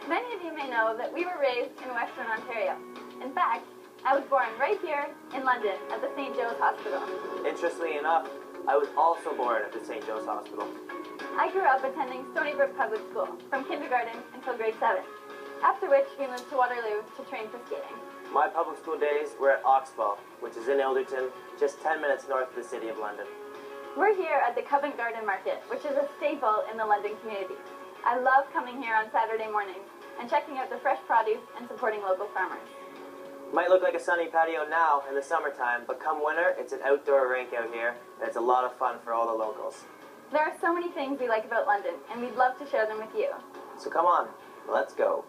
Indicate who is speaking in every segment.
Speaker 1: Many of you may know that we were raised in Western Ontario. In fact, I was born right here in London at the St. Joe's Hospital.
Speaker 2: Interestingly enough, I was also born at the St. Joe's Hospital.
Speaker 1: I grew up attending Stony Brook Public School from kindergarten until grade 7, after which we moved to Waterloo to train for skating.
Speaker 2: My public school days were at Oxbow, which is in Ilderton, just 10 minutes north of the City of London.
Speaker 1: We're here at the Covent Garden Market, which is a staple in the London community. I love coming here on Saturday mornings and checking out the fresh produce and supporting local farmers.
Speaker 2: Might look like a sunny patio now in the summertime, but come winter, it's an outdoor rink out here, and it's a lot of fun for all the locals.
Speaker 1: There are so many things we like about London, and we'd love to share them with you.
Speaker 2: So come on, let's go.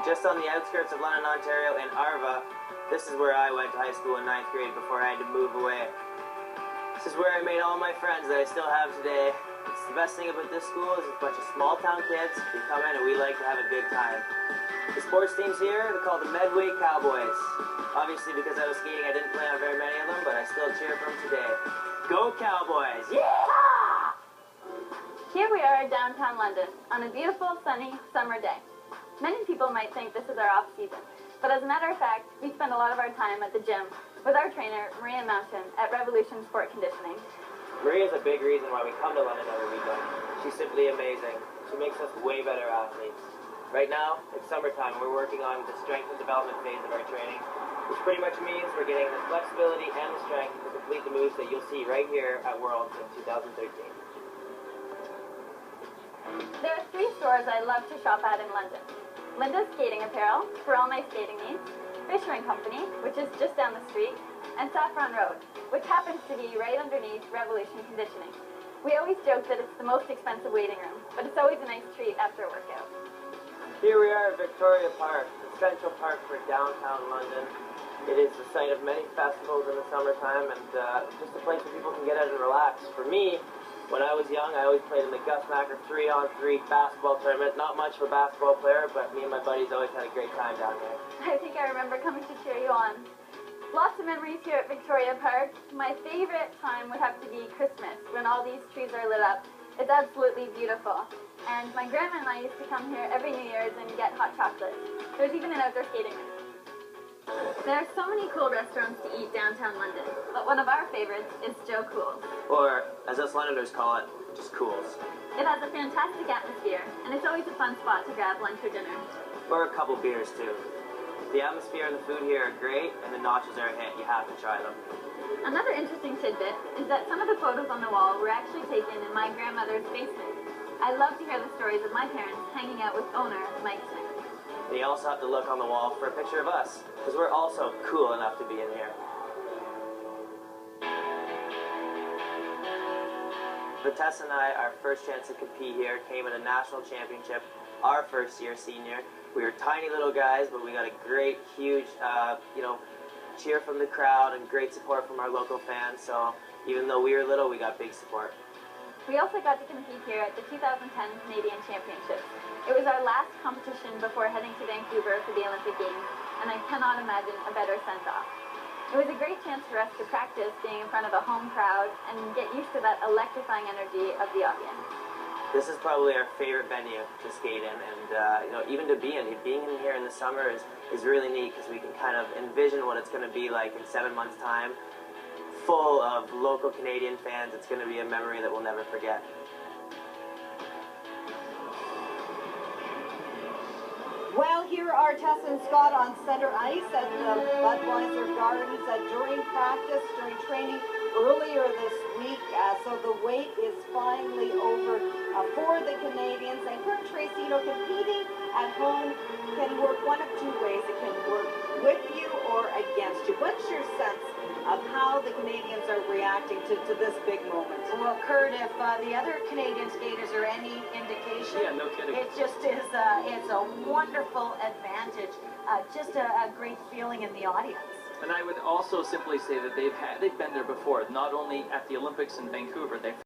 Speaker 2: Just on the outskirts of London, Ontario, in Arva, this is where I went to high school in 9th grade before I had to move away. This is where I made all my friends that I still have today. It's the best thing about this school is it's a bunch of small town kids who come in and we like to have a good time. The sports teams here, they're called the Medway Cowboys. Obviously because I was skating I didn't play on very many of them, but I still cheer for them today. Go Cowboys! Yeah!
Speaker 1: Here we are in downtown London on a beautiful sunny summer day. Many people might think this is our off season, but as a matter of fact, we spend a lot of our time at the gym with our trainer, Maria Mountain, at Revolution Sport Conditioning.
Speaker 2: Maria's a big reason why we come to London every weekend. She's simply amazing. She makes us way better athletes. Right now, it's summertime, and we're working on the strength and development phase of our training, which pretty much means we're getting the flexibility and the strength to complete the moves that you'll see right here at Worlds in 2013.
Speaker 1: There are 3 stores I love to shop at in London. Linda's Skating Apparel, for all my skating needs, Fisher & Company, which is just down the street, and Saffron Road, which happens to be right underneath Revolution Conditioning. We always joke that it's the most expensive waiting room, but it's always a nice treat after a workout.
Speaker 2: Here we are at Victoria Park, the central park for downtown London. It is the site of many festivals in the summertime and just a place where people can get out and relax. For me, when I was young, I always played in the Gus Macker 3-on-3 basketball tournament. Not much for a basketball player, but me and my buddies always had a great time down there.
Speaker 1: I think I remember coming to cheer you on. Lots of memories here at Victoria Park. My favorite time would have to be Christmas, when all these trees are lit up. It's absolutely beautiful. And my grandma and I used to come here every New Year's and get hot chocolate. There's even an outdoor skating rink. There are so many cool restaurants to eat downtown London, but one of our favorites is Joe Cool's.
Speaker 2: Or, as us Londoners call it, just Cools.
Speaker 1: It has a fantastic atmosphere, and it's always a fun spot to grab lunch or dinner.
Speaker 2: Or a couple beers, too. The atmosphere and the food here are great, and the nachos are a hit. You have to try them.
Speaker 1: Another interesting tidbit is that some of the photos on the wall were actually taken in my grandmother's basement. I love to hear the stories of my parents hanging out with owner Mike Smith.
Speaker 2: And you also have to look on the wall for a picture of us, because we're also cool enough to be in here. For Tess and I, our first chance to compete here came at a national championship, our first year senior. We were tiny little guys, but we got a great, huge, cheer from the crowd and great support from our local fans. So even though we were little, we got big support.
Speaker 1: We also got to compete here at the 2010 Canadian Championships. It was our last competition before heading to Vancouver for the Olympic Games, and I cannot imagine a better send-off. It was a great chance for us to practice being in front of a home crowd and get used to that electrifying energy of the audience.
Speaker 2: This is probably our favorite venue to skate in, and even to be in. Being in here in the summer is really neat because we can kind of envision what it's going to be like in 7 months' time. Full of local Canadian fans. It's going to be a memory that we'll never forget.
Speaker 3: Well, here are Tess and Scott on center ice at the Budweiser Gardens during practice, during training earlier this week. So the wait is finally over for the Canadians. And Kurt Tracy, competing at home can work one of 2 ways. It can work with you or against you. What's your sense of how the Canadians are reacting to this big moment?
Speaker 4: Well, Kurt, if the other Canadian skaters are any indication,
Speaker 2: yeah, no kidding.
Speaker 4: it just is it's a wonderful advantage, just a great feeling in the audience.
Speaker 5: And I would also simply say that they've been there before, not only at the Olympics in Vancouver. They've